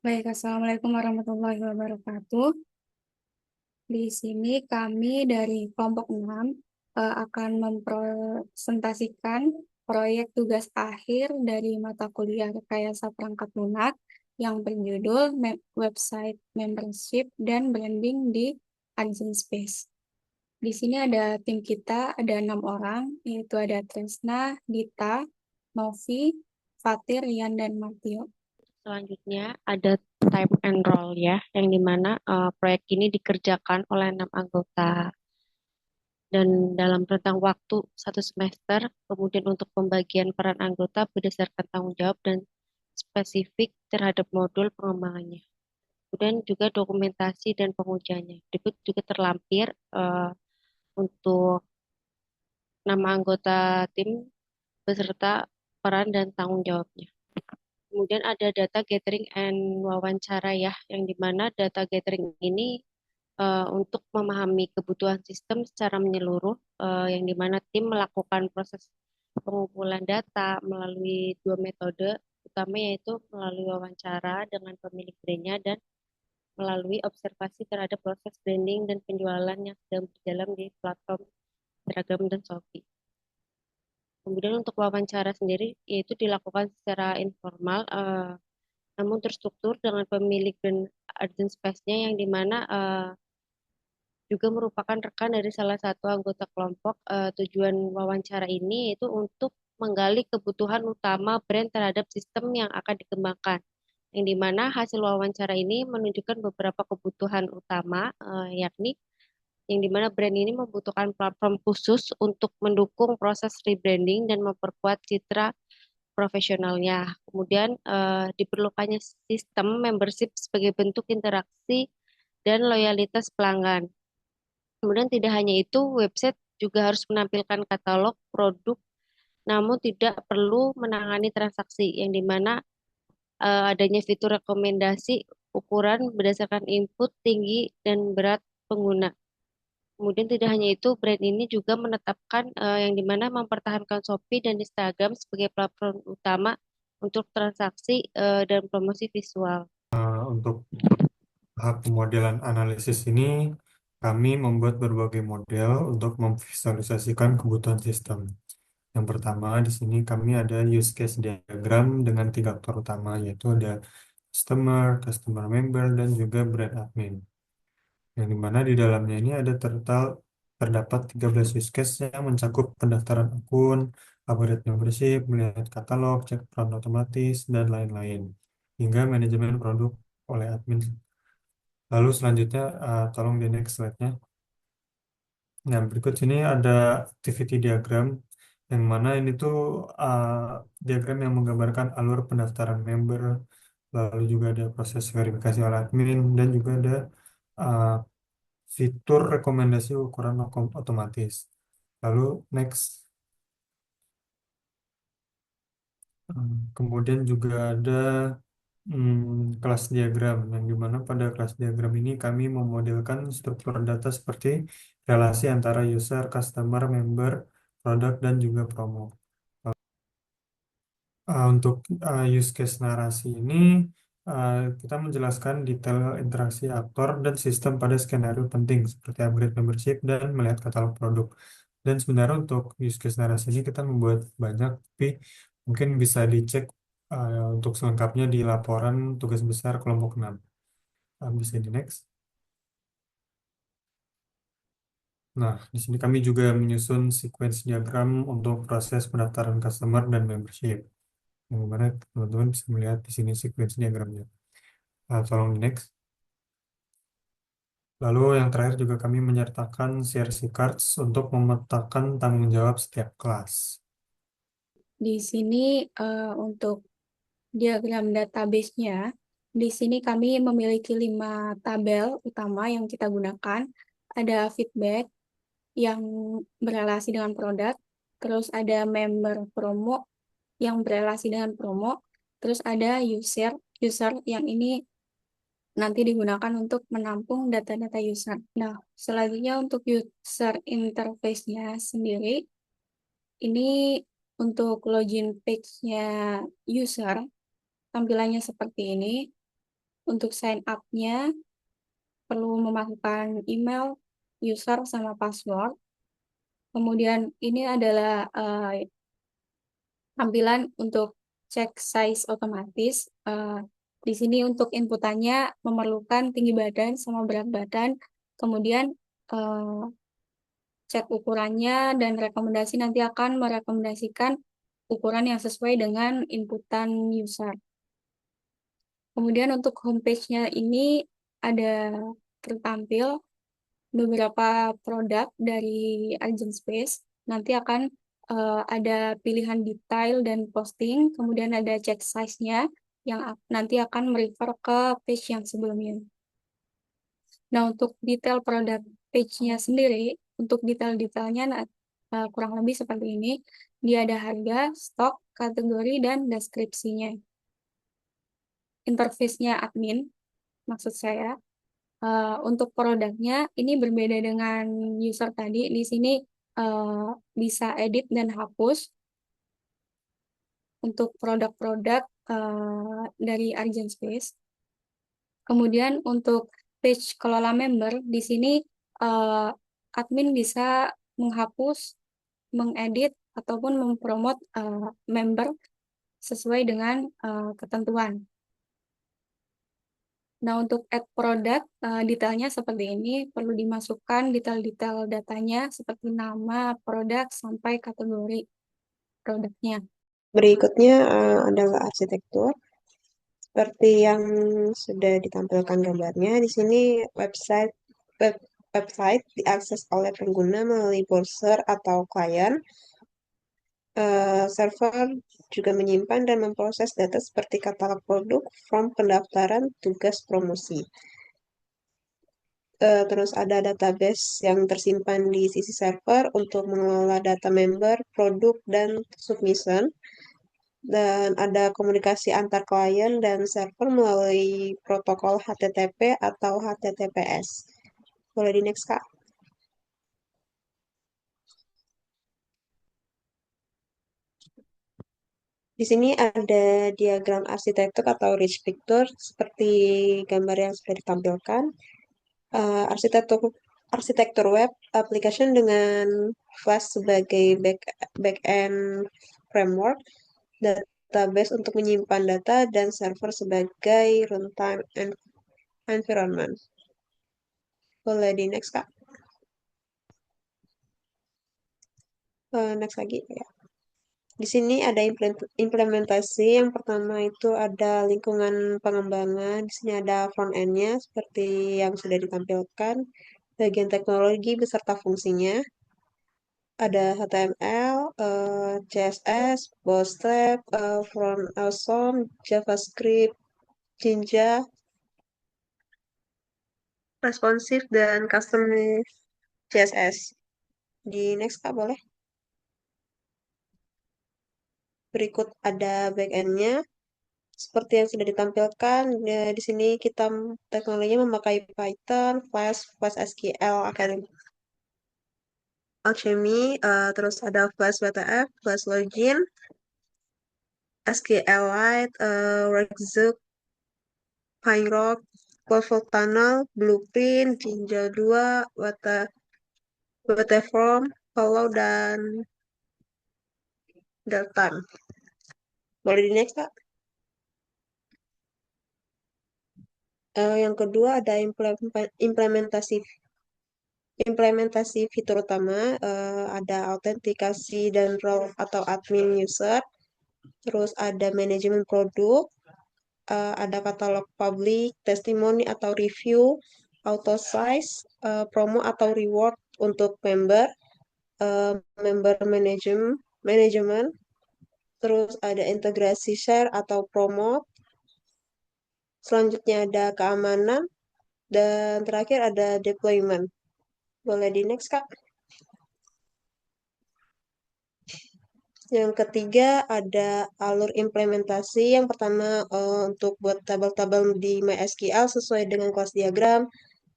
Baik, Assalamualaikum warahmatullahi wabarakatuh. Di sini kami dari kelompok 6 akan mempresentasikan proyek tugas akhir dari mata kuliah Rekayasa Perangkat Lunak yang berjudul Website Membership dan Branding di Adsen Space. Di sini ada tim kita, ada 6 orang, yaitu ada Tresna, Dita, Novi, Fatir, Rian, dan Martio. Selanjutnya ada time and roll ya, yang dimana proyek ini dikerjakan oleh 6 anggota dan dalam rentang waktu 1 semester. Kemudian untuk pembagian peran anggota berdasarkan tanggung jawab dan spesifik terhadap modul pengembangannya. Kemudian juga dokumentasi dan pengujiannya. Berikut juga terlampir untuk nama anggota tim beserta peran dan tanggung jawabnya. Kemudian ada data gathering and wawancara ya, yang dimana data gathering ini untuk memahami kebutuhan sistem secara menyeluruh, yang dimana tim melakukan proses pengumpulan data melalui 2 metode utama, yaitu melalui wawancara dengan pemilik brandnya dan melalui observasi terhadap proses branding dan penjualan yang sedang berjalan di platform Instagram dan Shopee. Kemudian untuk wawancara sendiri yaitu dilakukan secara informal, namun terstruktur dengan pemilik dan urgent space-nya, yang dimana juga merupakan rekan dari salah satu anggota kelompok. Tujuan wawancara ini yaitu untuk menggali kebutuhan utama brand terhadap sistem yang akan dikembangkan, yang dimana hasil wawancara ini menunjukkan beberapa kebutuhan utama, yakni yang dimana brand ini membutuhkan platform khusus untuk mendukung proses rebranding dan memperkuat citra profesionalnya. Kemudian diperlukannya sistem membership sebagai bentuk interaksi dan loyalitas pelanggan. Kemudian tidak hanya itu, website juga harus menampilkan katalog produk, namun tidak perlu menangani transaksi, yang dimana adanya fitur rekomendasi ukuran berdasarkan input tinggi dan berat pengguna. Kemudian tidak hanya itu, brand ini juga menetapkan yang dimana mempertahankan Shopee dan Instagram sebagai platform utama untuk transaksi dan promosi visual. Untuk tahap pemodelan analisis ini, kami membuat berbagai model untuk memvisualisasikan kebutuhan sistem. Yang pertama, di sini kami ada use case diagram dengan 3 aktor utama, yaitu ada customer member, dan juga brand admin. Yang dimana di dalamnya ini terdapat 13 use case yang mencakup pendaftaran akun, upgrade membership, melihat katalog, cek peran otomatis, dan lain-lain. Hingga manajemen produk oleh admin. Lalu selanjutnya, tolong di next slide-nya. Nah, berikut sini ada activity diagram, yang mana ini tuh uh, diagram yang menggambarkan alur pendaftaran member, lalu juga ada proses verifikasi oleh admin, dan juga ada uh, fitur rekomendasi ukuran otomatis. Lalu next. Kemudian juga ada kelas diagram, yang dimana pada kelas diagram ini kami memodelkan struktur data seperti relasi antara user, customer, member, produk, dan juga promo. Untuk use case narasi ini, kita menjelaskan detail interaksi aktor dan sistem pada skenario penting seperti upgrade membership dan melihat katalog produk. Dan sebenarnya untuk use case narasi ini kita membuat banyak, tapi mungkin bisa dicek untuk selengkapnya di laporan tugas besar kelompok 6. Bisa di next. Nah, di sini kami juga menyusun sequence diagram untuk proses pendaftaran customer dan membership. Yang mana teman-teman bisa melihat di sini sequence diagramnya. Tolong di next. Lalu yang terakhir juga kami menyertakan CRC cards untuk memetakan tanggung jawab setiap kelas. Di sini untuk diagram database-nya, di sini kami memiliki 5 tabel utama yang kita gunakan. Ada feedback yang berelasi dengan produk, terus ada member promo yang berelasi dengan promo, terus ada user yang ini nanti digunakan untuk menampung data-data user. Nah, selanjutnya untuk user interface-nya sendiri, ini untuk login page-nya user, tampilannya seperti ini. Untuk sign up-nya perlu memasukkan email, user, sama password. Kemudian ini adalah tampilan untuk cek size otomatis. Di sini untuk inputannya memerlukan tinggi badan sama berat badan. Kemudian eh, cek ukurannya dan rekomendasi nanti akan merekomendasikan ukuran yang sesuai dengan inputan user. Kemudian untuk homepage-nya ini ada tertampil beberapa produk dari Agent Space. Nanti akan ada pilihan detail dan posting, kemudian ada check size-nya yang nanti akan merefer ke page yang sebelumnya. Nah, untuk detail produk page-nya sendiri, untuk detail-detailnya kurang lebih seperti ini. Dia ada harga, stok, kategori, dan deskripsinya. Interface-nya admin, maksud saya. Untuk produknya ini berbeda dengan user tadi. Di sini eh, bisa edit dan hapus untuk produk-produk dari Argent Space. Kemudian untuk page kelola member di sini eh, admin bisa menghapus, mengedit ataupun mempromot member sesuai dengan ketentuan. Nah, untuk add produk, detailnya seperti ini. Perlu dimasukkan detail-detail datanya seperti nama, produk, sampai kategori produknya. Berikutnya adalah arsitektur. Seperti yang sudah ditampilkan gambarnya, di sini website diakses oleh pengguna melalui browser atau klien. Server juga menyimpan dan memproses data seperti katalog produk, form pendaftaran, tugas promosi. Terus ada database yang tersimpan di sisi server untuk mengelola data member, produk, dan submission. Dan ada komunikasi antar klien dan server melalui protokol HTTP atau HTTPS. Boleh di next, Kak. Di sini ada diagram arsitektur atau rich picture seperti gambar yang sudah ditampilkan. Arsitektur web application dengan Flash sebagai backend framework, database untuk menyimpan data, dan server sebagai runtime environment. Boleh di next, Kak. Next lagi ya. Di sini ada implementasi. Yang pertama itu ada lingkungan pengembangan. Di sini ada front end-nya seperti yang sudah ditampilkan. Bagian teknologi beserta fungsinya. Ada HTML, CSS, Bootstrap, Front Awesome, JavaScript, Jinja, Responsive, dan Custom CSS. Di next, Kak, boleh? Berikut ada backend-nya. Seperti yang sudah ditampilkan, di sini kita teknologinya memakai Python, Flash, Flash SQL, Alchemy, terus ada Flash WTF, Flash Login, SQLite, Workzoo, PyRock, Waffle Tunnel, Blueprint, Jinja 2, WTForm, Follow, dan Delta. Boleh di next, Kak? Yang kedua ada implementasi fitur utama, ada autentikasi dan role atau admin user, terus ada manajemen produk, ada katalog publik, testimoni atau review, auto size, promo atau reward untuk member, member manajemen, terus ada integrasi share atau promote, selanjutnya ada keamanan, dan terakhir ada deployment. Boleh di next, Kak. Yang ketiga ada alur implementasi. Yang pertama untuk buat tabel-tabel di MySQL sesuai dengan kelas diagram.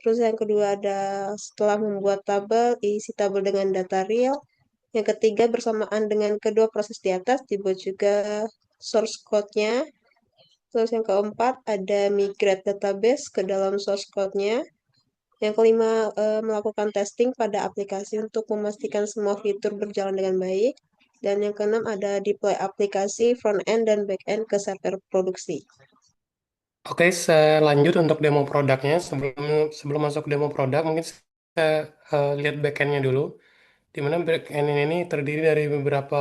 Terus yang kedua ada setelah membuat tabel, isi tabel dengan data real. Yang ketiga bersamaan dengan kedua proses di atas dibuat juga source code-nya. Terus yang keempat ada migrate database ke dalam source code-nya. Yang kelima, melakukan testing pada aplikasi untuk memastikan semua fitur berjalan dengan baik. Dan yang keenam ada deploy aplikasi front end dan back end ke server produksi. Oke, saya lanjut untuk demo produknya. Sebelum sebelum masuk demo produk, mungkin saya lihat backendnya dulu. Di mana backend ini terdiri dari beberapa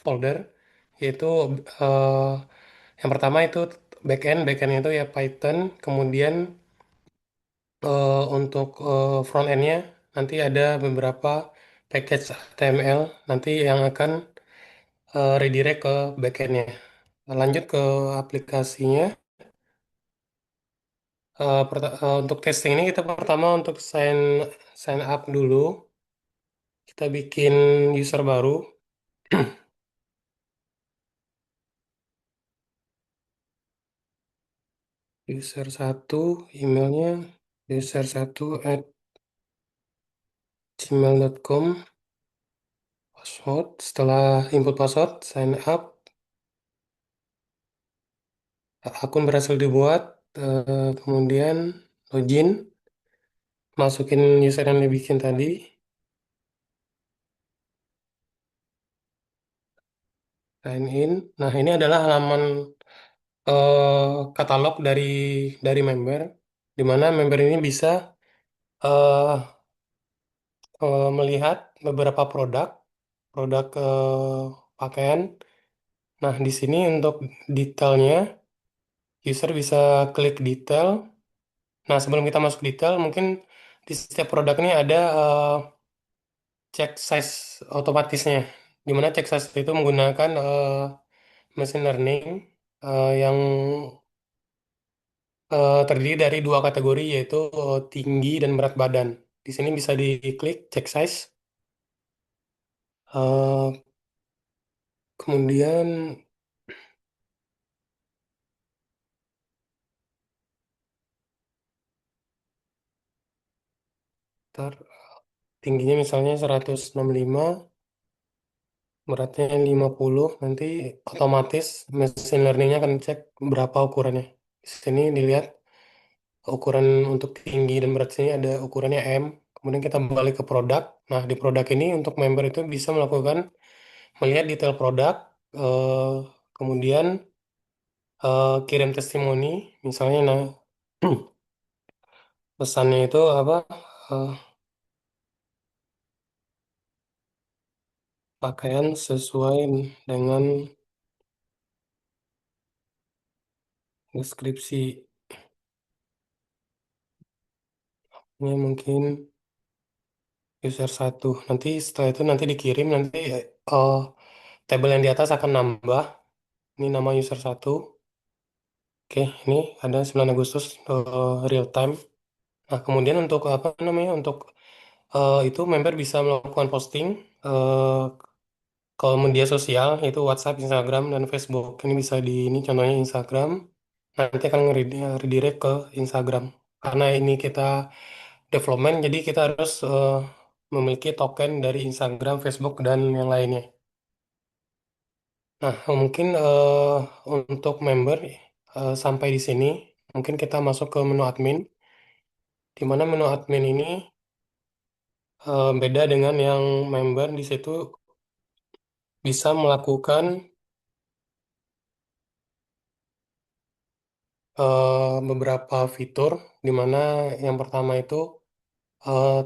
folder, yaitu eh, yang pertama itu backendnya itu ya Python. Kemudian untuk front endnya nanti ada beberapa package HTML nanti yang akan redirect ke backendnya. Lanjut ke aplikasinya. Untuk testing ini kita pertama untuk sign up dulu. Kita bikin user baru. User satu, emailnya user1@gmail.com. Password. Setelah input password, sign up. Akun berhasil dibuat. Kemudian login. Masukin user yang dibikin tadi. Sign in. Nah, ini adalah halaman katalog dari member, di mana member ini bisa eh, melihat beberapa produk pakaian. Nah, di sini untuk detailnya, user bisa klik detail. Nah, sebelum kita masuk detail, mungkin di setiap produk ini ada cek size otomatisnya, di mana cek size itu menggunakan machine learning yang terdiri dari dua kategori, yaitu tinggi dan berat badan. Di sini bisa diklik cek size. Eh, Kemudian ntar tingginya misalnya 165, beratnya 50, nanti otomatis mesin learningnya akan cek berapa ukurannya. Di sini dilihat ukuran untuk tinggi dan berat sini ada ukurannya M. Kemudian kita balik ke produk. Nah, di produk ini untuk member itu bisa melihat detail produk, eh, kemudian kirim testimoni, misalnya nah pesannya itu apa? Eh, Pakaian sesuai dengan deskripsi. Ini mungkin user satu. Nanti setelah itu nanti dikirim, nanti eh, tabel yang di atas akan nambah. Ini nama user satu. Oke, ini ada 9 Agustus real time. Nah, kemudian untuk apa namanya? Untuk itu member bisa melakukan posting eh, ke media sosial, yaitu WhatsApp, Instagram, dan Facebook. Ini bisa ini contohnya Instagram. Nanti akan redirect ke Instagram. Karena ini kita development, jadi kita harus memiliki token dari Instagram, Facebook, dan yang lainnya. Nah, mungkin untuk member sampai di sini, mungkin kita masuk ke menu admin, di mana menu admin ini beda dengan yang member. Di situ bisa melakukan beberapa fitur, di mana yang pertama itu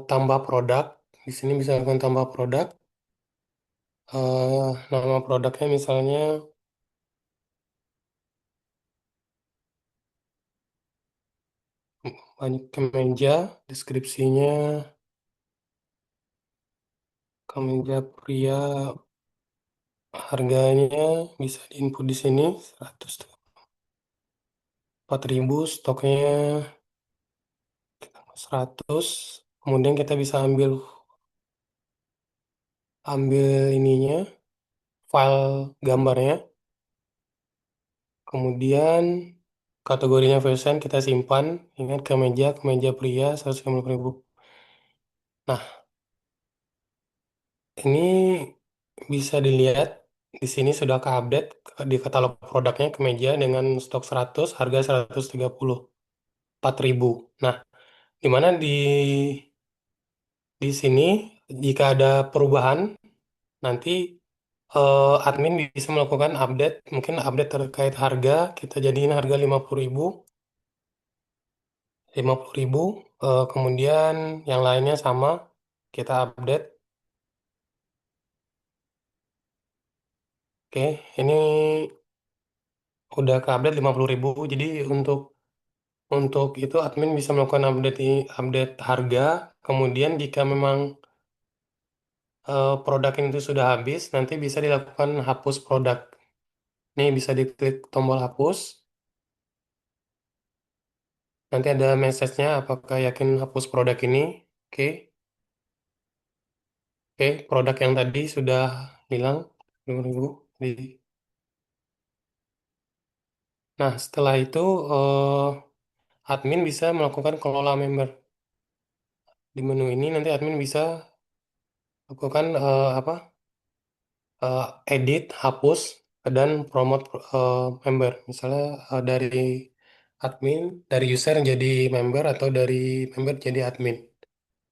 tambah produk. Di sini bisa lakukan tambah produk. Nama produknya misalnya banyak kemeja, deskripsinya kemeja pria, harganya bisa diinput di sini 104.000, stoknya 100. Kemudian kita bisa ambil ambil ininya, file gambarnya. Kemudian kategorinya fashion kita simpan. Ingat kemeja pria 150.000. Nah, ini bisa dilihat di sini sudah ke-update di katalog produknya kemeja dengan stok 100, harga 134.000. Nah, di mana di sini jika ada perubahan nanti admin bisa melakukan update, mungkin update terkait harga kita jadiin harga 50.000, 50.000. Kemudian yang lainnya sama kita update. Oke, ini udah ke update 50.000. Jadi untuk itu admin bisa melakukan update harga. Kemudian jika memang produk itu sudah habis, nanti bisa dilakukan hapus produk. Nih bisa diklik tombol hapus. Nanti ada message-nya apakah yakin hapus produk ini. Oke, oke, produk yang tadi sudah hilang. Tunggu. Nah, setelah itu admin bisa melakukan kelola member. Di menu ini nanti admin bisa lakukan apa? Edit, hapus, dan promote member. Misalnya dari admin, dari user jadi member atau dari member jadi admin.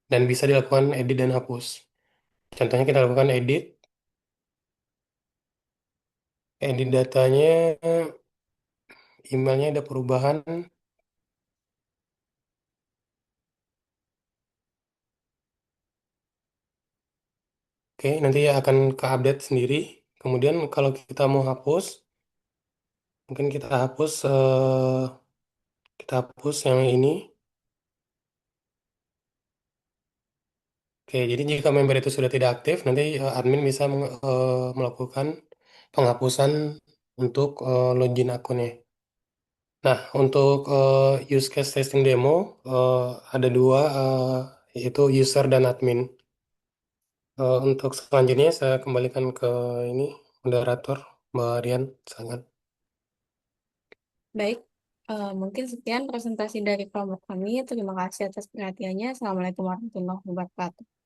Dan bisa dilakukan edit dan hapus. Contohnya kita lakukan edit datanya, emailnya ada perubahan. Oke, nanti akan ke-update sendiri. Kemudian kalau kita mau hapus, mungkin kita hapus yang ini. Oke, jadi jika member itu sudah tidak aktif, nanti admin bisa melakukan penghapusan untuk login akunnya. Nah, untuk use case testing demo ada dua, yaitu user dan admin. Untuk selanjutnya saya kembalikan ke ini moderator Mbak Rian, sangat. Baik, mungkin sekian presentasi dari kelompok kami. Terima kasih atas perhatiannya. Assalamualaikum warahmatullahi wabarakatuh.